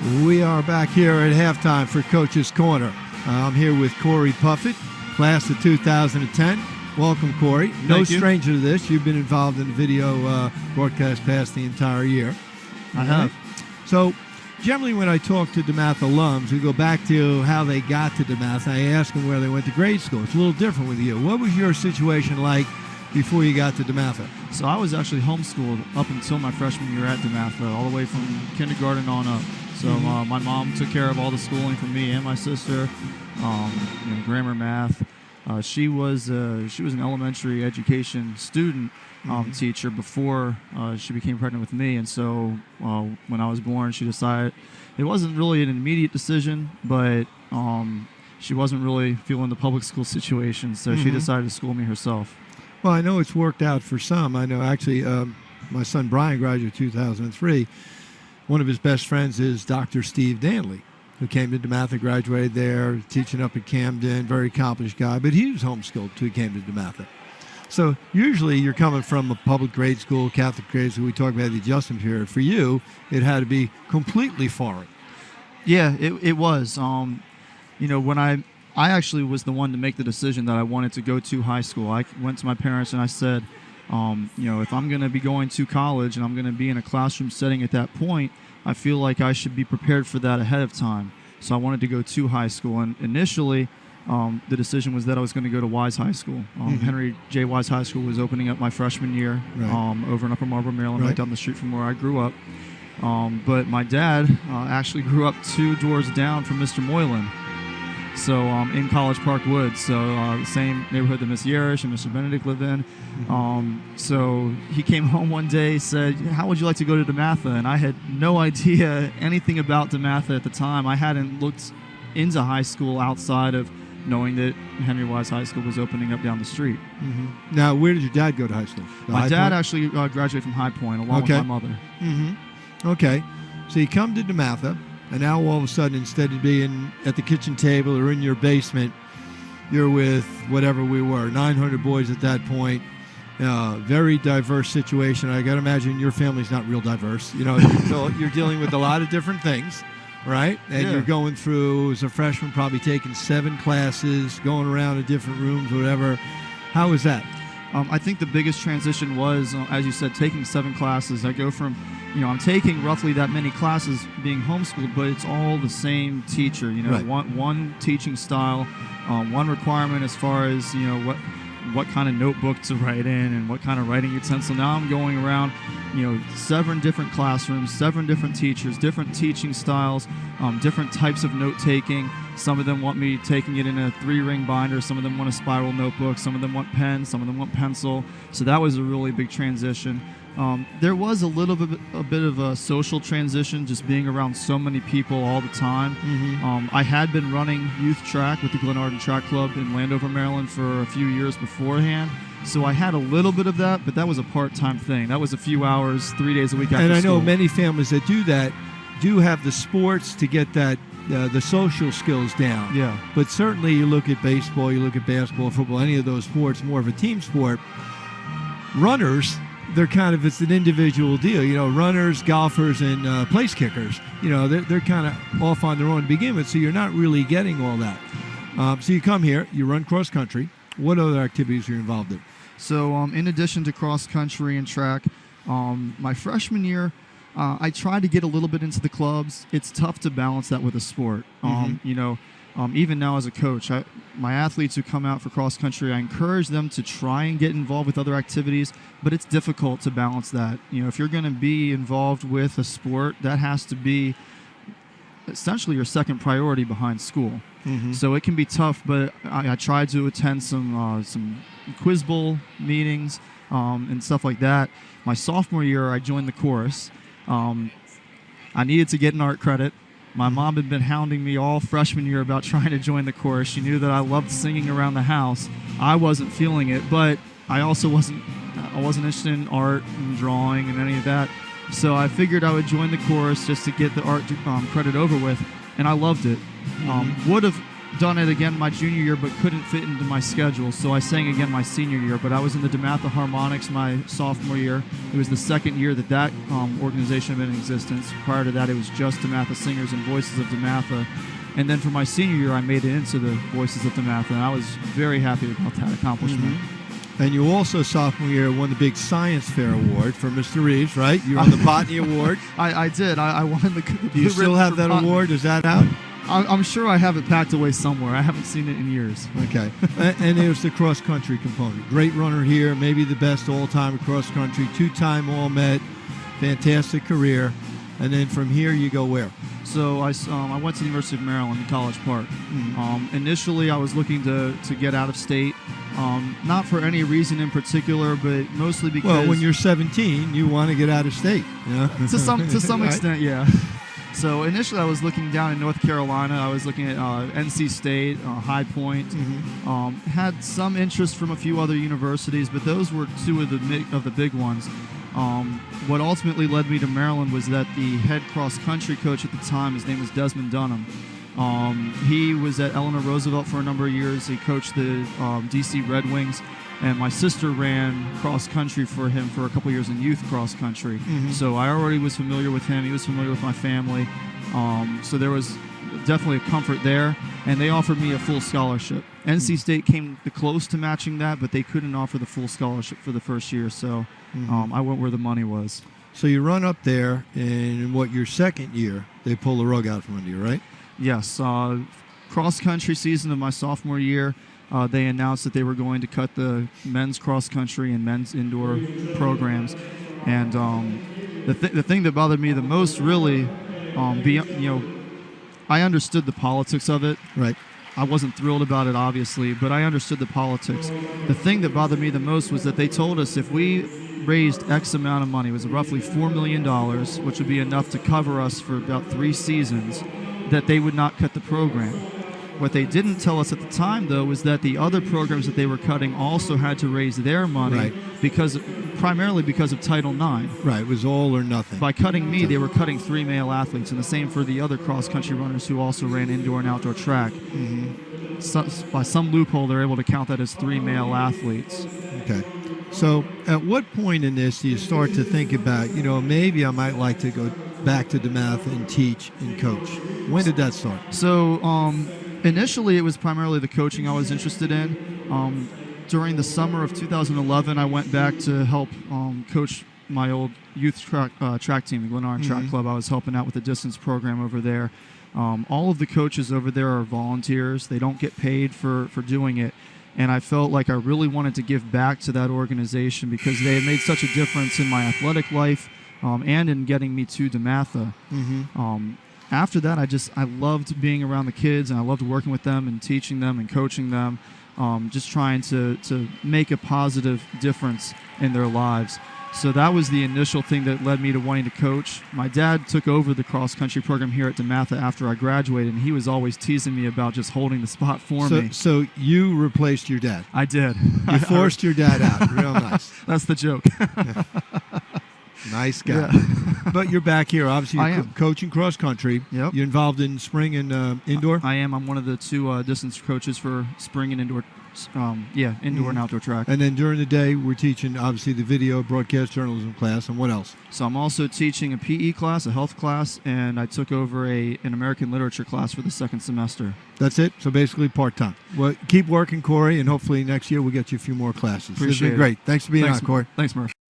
We are back here at halftime for Coach's Corner. I'm here with Cory Puffett, class of 2010. Welcome, Cory. No stranger to this. You've been involved in the video broadcast past the entire year. I have. So, generally when I talk to DeMatha alums, we go back to how they got to DeMatha. I ask them where they went to grade school. It's a little different with you. What was your situation like before you got to DeMatha? So I was actually homeschooled up until my freshman year at DeMatha, all the way from kindergarten on up. So my mom took care of all the schooling for me and my sister, grammar, math. She was an elementary education student teacher before she became pregnant with me, and so when I was born, she decided it wasn't really an immediate decision, but she wasn't really feeling the public school situation, so she decided to school me herself. Well, I know it's worked out for some. I know actually my son Brian graduated 2003. One of his best friends is Dr. Steve Danley, who came to DeMatha, graduated there, teaching up at Camden, very accomplished guy, but he was homeschooled till he came to DeMatha. So usually you're coming from a public grade school, Catholic grade school. We talk about the adjustment period. For you, it had to be completely foreign. Yeah, it was. When I actually was the one to make the decision that I wanted to go to high school. I went to my parents and I said, if I'm going to be going to college and I'm going to be in a classroom setting at that point, I feel like I should be prepared for that ahead of time. So I wanted to go to high school. And initially, the decision was that I was going to go to Wise High School. Henry J. Wise High School was opening up my freshman year over in Upper Marlboro, Maryland, right down the street from where I grew up. But my dad actually grew up 2 doors down from Mr. Moylan. So in College Park Woods, so same neighborhood that Miss Yerish and Mr. Benedict lived in. So he came home one day, said, "How would you like to go to DeMatha?" And I had no idea anything about DeMatha at the time. I hadn't looked into high school outside of knowing that Henry Wise High School was opening up down the street. Now, where did your dad go to high school? My dad actually graduated from High Point along with my mother. Okay, so you come to DeMatha. And now all of a sudden, instead of being at the kitchen table or in your basement, you're with whatever we were, 900 boys at that point. Very diverse situation. I got to imagine your family's not real diverse. So you're dealing with a lot of different things, right? And you're going through, as a freshman, probably taking 7 classes, going around to different rooms, whatever. How was that? I think the biggest transition was, as you said, taking 7 classes. I go from, I'm taking roughly that many classes being homeschooled, but it's all the same teacher. One teaching style, one requirement as far as what kind of notebook to write in and what kind of writing utensil. Now I'm going around, 7 different classrooms, 7 different teachers, different teaching styles, different types of note taking. Some of them want me taking it in a 3-ring binder. Some of them want a spiral notebook. Some of them want pen. Some of them want pencil. So that was a really big transition. There was a bit of a social transition, just being around so many people all the time. I had been running youth track with the Glenarden Track Club in Landover, Maryland for a few years beforehand. So I had a little bit of that, but that was a part-time thing. That was a few hours, 3 days a week after school. And I know many families that do that do have the sports to get that the social skills down. Yeah. But certainly you look at baseball, you look at basketball, football, any of those sports, more of a team sport. Runners, it's an individual deal. Runners, golfers, and place kickers, they're kind of off on their own to begin with, so you're not really getting all that. So you come here, you run cross country. What other activities are you involved in? So in addition to cross country and track, my freshman year, I tried to get a little bit into the clubs. It's tough to balance that with a sport. Even now as a coach, my athletes who come out for cross country, I encourage them to try and get involved with other activities, but it's difficult to balance that. If you're going to be involved with a sport, that has to be essentially your second priority behind school. So it can be tough, but I tried to attend some quiz bowl meetings and stuff like that. My sophomore year, I joined the chorus. I needed to get an art credit. My mom had been hounding me all freshman year about trying to join the chorus. She knew that I loved singing around the house. I wasn't feeling it, but I also wasn't interested in art and drawing and any of that. So I figured I would join the chorus just to get the art credit over with, and I loved it. Would have done it again my junior year, but couldn't fit into my schedule, so I sang again my senior year. But I was in the DeMatha Harmonics my sophomore year. It was the second year that organization had been in existence. Prior to that, it was just DeMatha Singers and Voices of DeMatha. And then for my senior year, I made it into the Voices of DeMatha, and I was very happy about that accomplishment. And you also, sophomore year, won the big Science Fair Award for Mr. Reeves, right? You won the Botany Award. I did. I won the Do you still have that award? Is that out? I'm sure I have it packed away somewhere. I haven't seen it in years. Okay. And there's the cross-country component. Great runner here, maybe the best all-time cross-country, 2-time All-Met, fantastic career. And then from here, you go where? So I went to the University of Maryland in College Park. Initially, I was looking to get out of state, not for any reason in particular, but mostly because... Well, when you're 17, you want to get out of state. You know? To some Right? extent, yeah. So initially, I was looking down in North Carolina. I was looking at NC State, High Point. Had some interest from a few other universities, but those were two of the big ones. What ultimately led me to Maryland was that the head cross-country coach at the time, his name was Desmond Dunham. He was at Eleanor Roosevelt for a number of years. He coached the D.C. Red Wings. And my sister ran cross-country for him for a couple years in youth cross-country. So I already was familiar with him. He was familiar with my family. So there was definitely a comfort there. And they offered me a full scholarship. NC State came close to matching that, but they couldn't offer the full scholarship for the first year. So I went where the money was. So you run up there, and in your second year, they pull the rug out from under you, right? Yes. Cross-country season of my sophomore year, they announced that they were going to cut the men's cross-country and men's indoor programs. And the thing that bothered me the most, really, I understood the politics of it. Right. I wasn't thrilled about it, obviously, but I understood the politics. The thing that bothered me the most was that they told us if we raised X amount of money, it was roughly $4 million, which would be enough to cover us for about 3 seasons, that they would not cut the program. What they didn't tell us at the time, though, was that the other programs that they were cutting also had to raise their money, primarily because of Title IX. Right, it was all or nothing. By cutting me, they were cutting 3 male athletes, and the same for the other cross-country runners who also ran indoor and outdoor track. So, by some loophole, they're able to count that as 3 male athletes. Okay. So at what point in this do you start to think about, maybe I might like to go back to DeMatha and teach and coach? When did that start? So initially, it was primarily the coaching I was interested in. During the summer of 2011, I went back to help coach my old youth track team, the Glenarm Track Club. I was helping out with the distance program over there. All of the coaches over there are volunteers. They don't get paid for doing it. And I felt like I really wanted to give back to that organization because they had made such a difference in my athletic life and in getting me to DeMatha. After that, I loved being around the kids, and I loved working with them and teaching them and coaching them, just trying to make a positive difference in their lives. So that was the initial thing that led me to wanting to coach. My dad took over the cross-country program here at DeMatha after I graduated, and he was always teasing me about just holding the spot for me. So you replaced your dad? I did. You forced your dad out. Real nice. That's the joke. Nice guy. Yeah. But you're back here. Obviously, I you're am. Coaching cross-country. Yep. You're involved in spring and indoor? I am. I'm one of the 2 distance coaches for spring and indoor indoor and outdoor track. And then during the day, we're teaching, obviously, the video broadcast journalism class. And what else? So I'm also teaching a PE class, a health class, and I took over an American literature class for the 2nd semester. That's it? So basically part-time. Well, keep working, Cory, and hopefully next year we'll get you a few more classes. Appreciate This has been great. Thanks for being on, Cory. Thanks, Murph.